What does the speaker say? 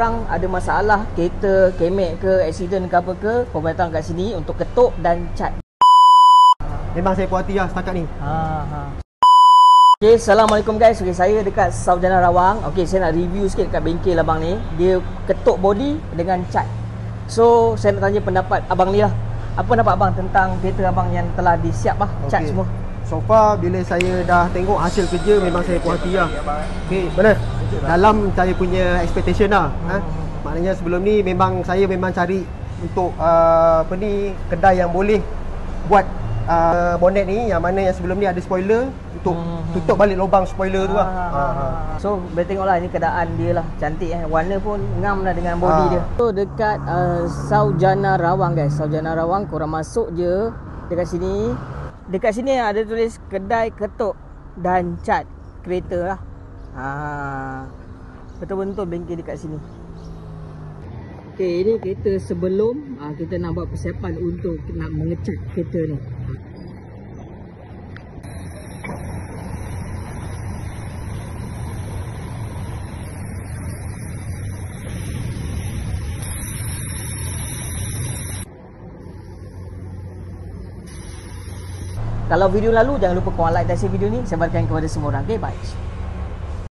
Orang ada masalah kereta, kemek ke, accident ke apa ke, korang datang kat sini untuk ketuk dan cat. Memang saya puas hati lah setakat ni. Okay, Assalamualaikum guys. Okay, saya dekat Saujana Rawang. Okay, saya nak review sikit dekat bengkel abang ni. Dia ketuk body dengan cat. So, saya nak tanya pendapat abang ni lah. Apa pendapat abang tentang kereta abang yang telah disiap lah, cat semua? So far, bila saya dah tengok hasil kerja, memang saya puas hati lah. Okay, benar. Dalam saya punya expectation lah. Maknanya sebelum ni saya memang cari untuk kedai yang boleh buat bonnet ni, yang mana yang sebelum ni ada spoiler, untuk tutup balik lubang spoiler tu lah. So boleh tengok lah, ini keadaan dia lah. Cantik warna pun ngam lah dengan body dia. So dekat Saujana Rawang guys, Saujana Rawang, korang masuk je dekat sini. Dekat sini ada tulis kedai ketuk dan cat kereta lah. Betul-betul bengkel dekat sini. Okay, ini kereta sebelum kita nak buat persiapan untuk nak mengecat kereta ni. Kalau video lalu, jangan lupa korang like dan share video ni. Sebarkan kepada semua orang. Okay, bye.